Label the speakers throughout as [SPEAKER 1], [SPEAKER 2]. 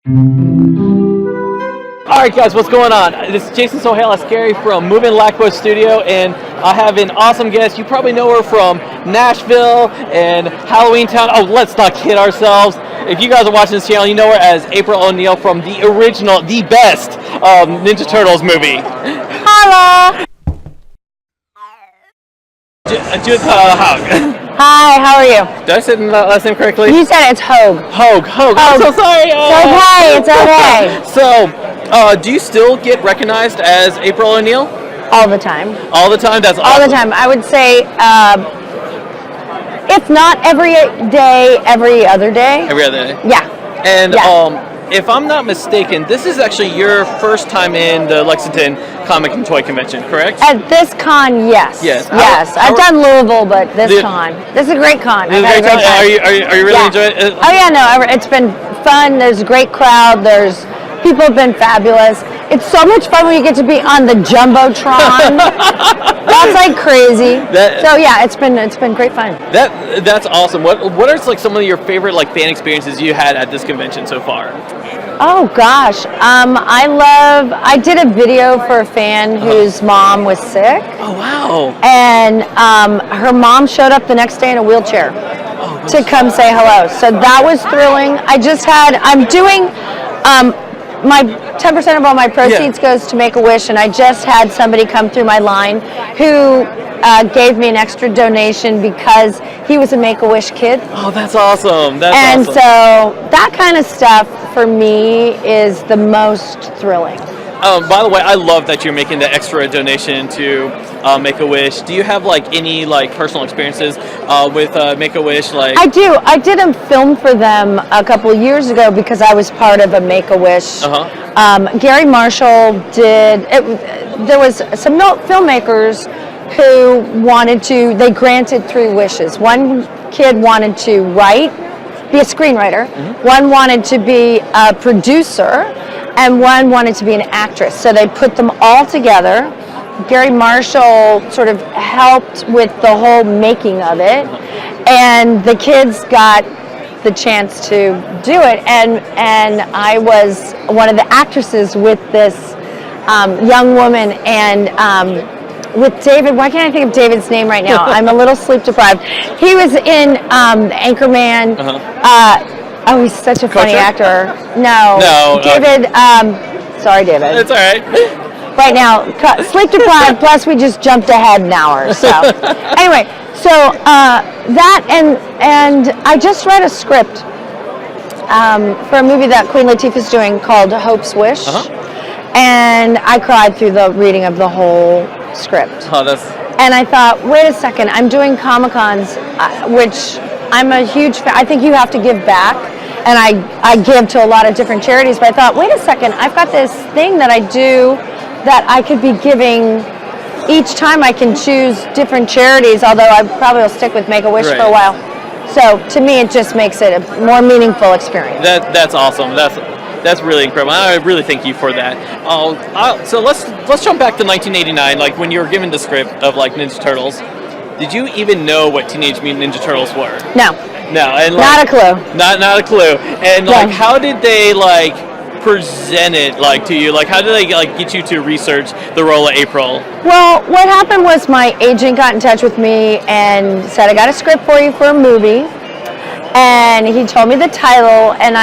[SPEAKER 1] Alright guys, what's going on? This is Jason Sohail-Ascari from Moving Lakposht Studio, and I have an awesome guest. You probably know her from Nashville and Halloween Town. Oh, let's not kid ourselves. If you guys are watching this channel, you know her as April O'Neil from the original, the best Ninja Turtles movie.
[SPEAKER 2] Hello!
[SPEAKER 1] Judith Hoag.
[SPEAKER 2] Hi, how are you?
[SPEAKER 1] Did I say the last name correctly?
[SPEAKER 2] You said it's Hoag.
[SPEAKER 1] Hoag. I'm so sorry.
[SPEAKER 2] It's okay.
[SPEAKER 1] So, do you still get recognized as April O'Neil?
[SPEAKER 2] All the time.
[SPEAKER 1] All the time? That's awesome.
[SPEAKER 2] All the time. I would say, if not every day, every other day.
[SPEAKER 1] Every other day?
[SPEAKER 2] Yeah.
[SPEAKER 1] And if I'm not mistaken, this is actually your first time in the Lexington Comic and Toy Convention, correct?
[SPEAKER 2] At this con, yes.
[SPEAKER 1] Yes.
[SPEAKER 2] I've done Louisville, but this con. This is a great con.
[SPEAKER 1] This is a great con. Are you really enjoying it?
[SPEAKER 2] Oh yeah, no, it's been fun. There's a great crowd. People have been fabulous. It's so much fun when you get to be on the Jumbotron. That's like crazy. So yeah, it's been great fun.
[SPEAKER 1] That's awesome. What are like some of your favorite like fan experiences you had at this convention so far?
[SPEAKER 2] Oh gosh, I did a video for a fan whose mom was sick.
[SPEAKER 1] Oh wow.
[SPEAKER 2] And her mom showed up the next day in a wheelchair to come say hello. So that was thrilling. I'm doing my 10% of all my proceeds goes to Make-A-Wish, and I just had somebody come through my line who gave me an extra donation because he was a Make-A-Wish kid.
[SPEAKER 1] Oh, that's awesome.
[SPEAKER 2] So that kind of stuff for me is the most thrilling.
[SPEAKER 1] By the way, I love that you're making the extra donation to Make-A-Wish. Do you have like any like personal experiences with Make-A-Wish? Like
[SPEAKER 2] I do. I did a film for them a couple of years ago because I was part of a Make-A-Wish. Gary Marshall did it. There was some filmmakers who they granted 3 wishes. One kid wanted to be a screenwriter. One wanted to be a producer, and one wanted to be an actress. So they put them all together. Gary Marshall sort of helped with the whole making of it, and the kids got the chance to do it. And I was one of the actresses with this young woman, and with David. Why can't I think of David's name right now? I'm a little sleep deprived. He was in Anchorman. Oh, he's such a funny actor. No, David. Sorry, David.
[SPEAKER 1] It's all right.
[SPEAKER 2] Right now, sleep deprived. Plus, we just jumped ahead an hour. So anyway, that and I just read a script for a movie that Queen Latifah's doing called Hope's Wish, and I cried through the reading of the whole script. And I thought, wait a second, I'm doing Comic-Cons, which I'm a huge fan. I think you have to give back, and I give to a lot of different charities, but I thought, wait a second, I've got this thing that I do that I could be giving. Each time I can choose different charities, although I probably will stick with Make-A-Wish for a while. So to me, it just makes it a more meaningful experience.
[SPEAKER 1] That's awesome. That's really incredible. I really thank you for that. So let's jump back to 1989, like when you were given the script of like Ninja Turtles. Did you even know what Teenage Mutant Ninja Turtles were?
[SPEAKER 2] No,
[SPEAKER 1] and like,
[SPEAKER 2] not a clue.
[SPEAKER 1] Not a clue. And like, how did they like present it like to you? Like, how did they like get you to research the role of April?
[SPEAKER 2] Well, what happened was my agent got in touch with me and said, I got a script for you for a movie. And he told me the title, and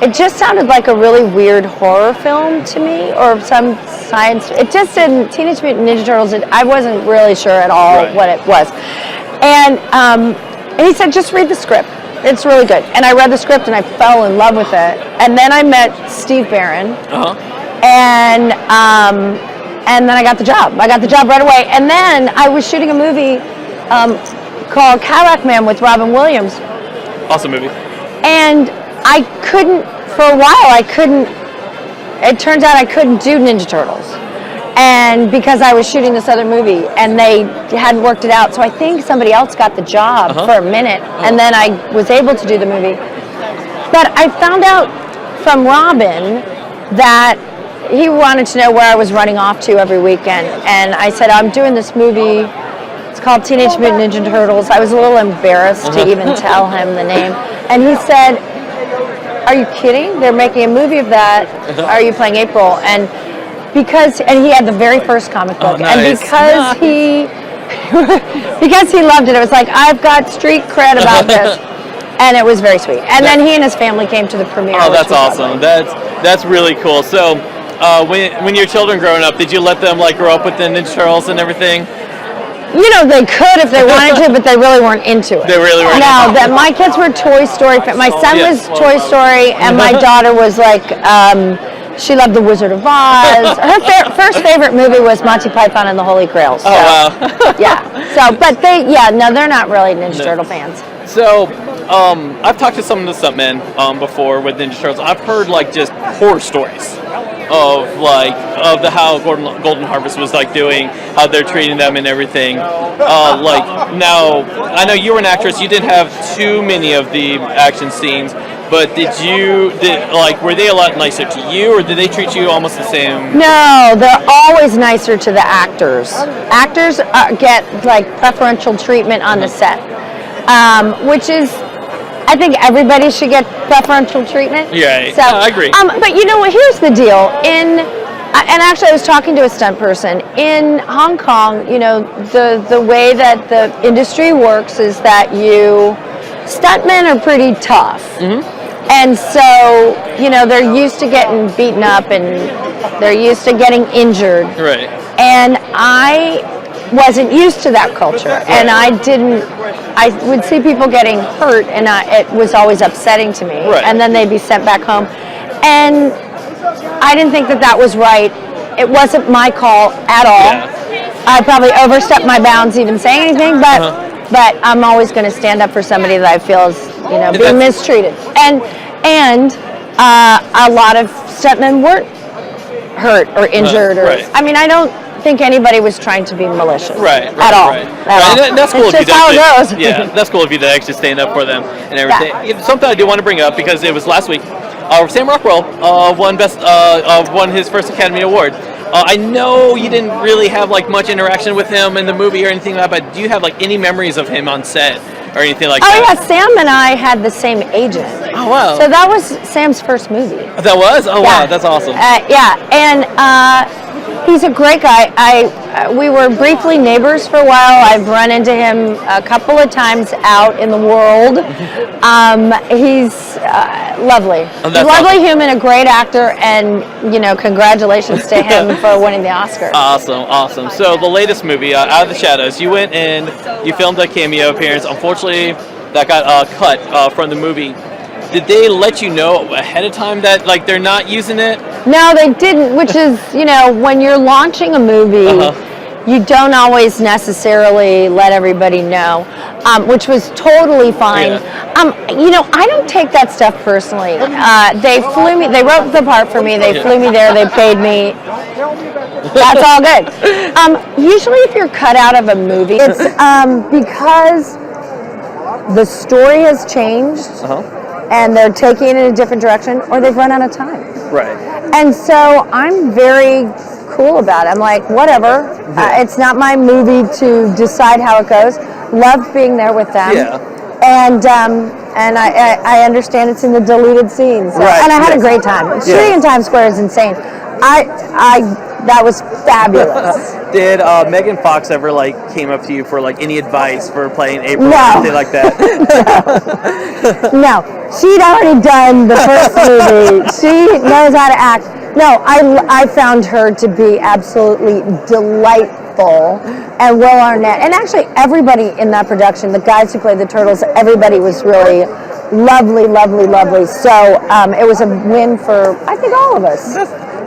[SPEAKER 2] it just sounded like a really weird horror film to me, or some science. It just didn't. Teenage Mutant Ninja Turtles, I wasn't really sure at all what it was. And he said, just read the script. It's really good. And I read the script and I fell in love with it. And then I met Steve Barron. And then I got the job. I got the job right away. And then I was shooting a movie called Cadillac Man with Robin Williams.
[SPEAKER 1] Awesome movie.
[SPEAKER 2] And I couldn't, for a while, it turns out I couldn't do Ninja Turtles. And because I was shooting this other movie and they hadn't worked it out. So I think somebody else got the job for a minute, and then I was able to do the movie. But I found out from Robin that he wanted to know where I was running off to every weekend. And I said, I'm doing this movie. It's called Teenage Mutant Ninja Turtles. I was a little embarrassed to even tell him the name. And he said, are you kidding? They're making a movie of that. Are you playing April? And he had the very first comic book,
[SPEAKER 1] nice.
[SPEAKER 2] and because he loved it, it was like, I've got street cred about this. And it was very sweet. And then he and his family came to the premiere.
[SPEAKER 1] Oh, that's awesome. That's really cool. So, when your children growing up, did you let them like grow up with the Ninja Turtles and everything?
[SPEAKER 2] You know, they could if they wanted to, but they really weren't into it.
[SPEAKER 1] They really weren't.
[SPEAKER 2] No, that my kids were Toy Story. My son was Toy Story, and my daughter was like, she loved The Wizard of Oz. Her first favorite movie was Monty Python and the Holy Grail. So,
[SPEAKER 1] oh wow.
[SPEAKER 2] Yeah. So, but they're not really Ninja Turtle fans.
[SPEAKER 1] So, I've talked to some of the stuntmen before with Ninja Turtles. I've heard like just horror stories of how Golden Harvest was like doing, how they're treating them and everything. Like now, I know you were an actress. You didn't have too many of the action scenes, but were they a lot nicer to you, or did they treat you almost the same?
[SPEAKER 2] No, they're always nicer to the actors. Actors get like preferential treatment on the set, which is, I think everybody should get preferential treatment.
[SPEAKER 1] Yeah,
[SPEAKER 2] so,
[SPEAKER 1] I agree.
[SPEAKER 2] But you know what? Here's the deal. And actually, I was talking to a stunt person in Hong Kong. You know, the way that the industry works is that stuntmen are pretty tough, and so you know they're used to getting beaten up and they're used to getting injured.
[SPEAKER 1] Right.
[SPEAKER 2] And I wasn't used to that culture, and I would see people getting hurt, and it was always upsetting to me.
[SPEAKER 1] Right.
[SPEAKER 2] And then they'd be sent back home, and I didn't think that was right. It wasn't my call at all. Yeah. I probably overstepped my bounds even saying anything, but I'm always going to stand up for somebody that I feel is being mistreated. And a lot of stuntmen weren't hurt or injured.
[SPEAKER 1] Right.
[SPEAKER 2] I mean, I don't think anybody was trying to be malicious at all.
[SPEAKER 1] And that's cool.
[SPEAKER 2] It's just how it goes.
[SPEAKER 1] Yeah, that's cool if you actually stand up for them and everything. Yeah. Something I do want to bring up, because it was last week. Sam Rockwell won his first Academy Award. I know you didn't really have like much interaction with him in the movie or anything like that, but do you have like any memories of him on set or anything like that?
[SPEAKER 2] Oh yeah, Sam and I had the same agent.
[SPEAKER 1] Oh wow.
[SPEAKER 2] So that was Sam's first movie.
[SPEAKER 1] That was? Oh yeah. Wow, that's awesome.
[SPEAKER 2] And he's a great guy. We were briefly neighbors for a while. I've run into him a couple of times out in the world. He's lovely.
[SPEAKER 1] Oh,
[SPEAKER 2] he's a lovely human, a great actor, and congratulations to him for winning the Oscar.
[SPEAKER 1] Awesome. So the latest movie, Out of the Shadows, you went and you filmed a cameo appearance. Unfortunately, that got cut from the movie. Did they let you know ahead of time that like they're not using it?
[SPEAKER 2] No, they didn't, which is, when you're launching a movie, you don't always necessarily let everybody know, which was totally fine. Yeah. I don't take that stuff personally. They flew me, they wrote the part for me, they flew me there, they paid me. That's all good. Usually if you're cut out of a movie, it's because the story has changed. And they're taking it in a different direction, or they've run out of time.
[SPEAKER 1] Right.
[SPEAKER 2] And so I'm very cool about it. I'm like, whatever. It's not my movie to decide how it goes. Loved being there with them. Yeah. And I understand it's in the deleted scenes. So, right. And I had a great time. Shooting in Times Square is insane. That was fabulous.
[SPEAKER 1] Did Megan Fox ever came up to you for any advice for playing April or anything like that?
[SPEAKER 2] No, she'd already done the first movie. She knows how to act. No, I found her to be absolutely delightful, and Will Arnett, and actually everybody in that production, the guys who played the Turtles, everybody was really lovely. So it was a win for, I think, all of us.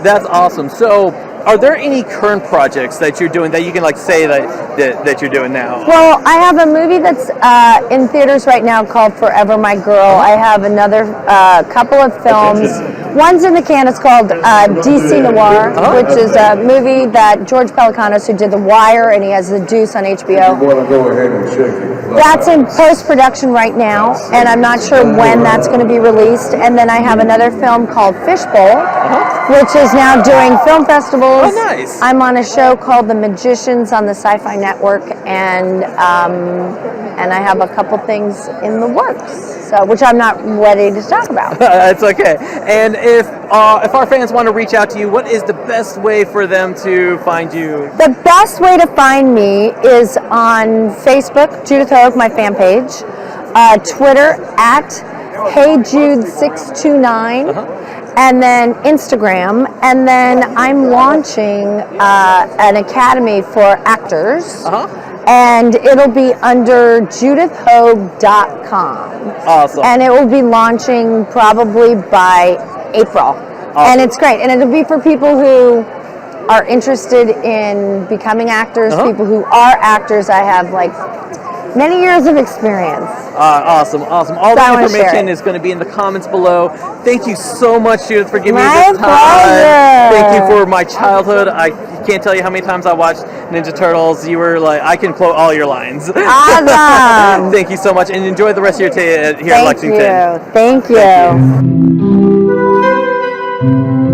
[SPEAKER 1] That's awesome. So, are there any current projects that you're doing that you can say that you're doing now?
[SPEAKER 2] Well, I have a movie that's in theaters right now called Forever My Girl. I have another couple of films. One's in the can. It's called DC Noir, which is a movie that George Pelicanos, who did The Wire, and he has The Deuce on HBO. That's in post-production right now, and I'm not sure when that's going to be released. And then I have another film called Fishbowl, which is now doing film festivals.
[SPEAKER 1] Oh, nice.
[SPEAKER 2] I'm on a show called The Magicians on the Sci-Fi Network, and I have a couple things in the works. So, which I'm not ready to talk about.
[SPEAKER 1] It's okay. And if our fans want to reach out to you, what is the best way for them to find you?
[SPEAKER 2] The best way to find me is on Facebook, Judith Hoag, my fan page, Twitter at HeyJude629, and then Instagram, and then I'm launching an academy for actors. And it'll be under judithhoag.com.
[SPEAKER 1] Awesome.
[SPEAKER 2] And it will be launching probably by April.
[SPEAKER 1] Awesome.
[SPEAKER 2] And it's great. And it'll be for people who are interested in becoming actors, people who are actors. I have like many years of experience.
[SPEAKER 1] Awesome. All the information is going to be in the comments below. Thank you so much, Judith, for giving me this time.
[SPEAKER 2] Pleasure.
[SPEAKER 1] Thank you for my childhood. I can't tell you how many times I watched Ninja Turtles. You were like, I can quote all your lines.
[SPEAKER 2] Awesome.
[SPEAKER 1] Thank you so much, and enjoy the rest of your day here in Lexington.
[SPEAKER 2] Thank you.
[SPEAKER 1] Thank you.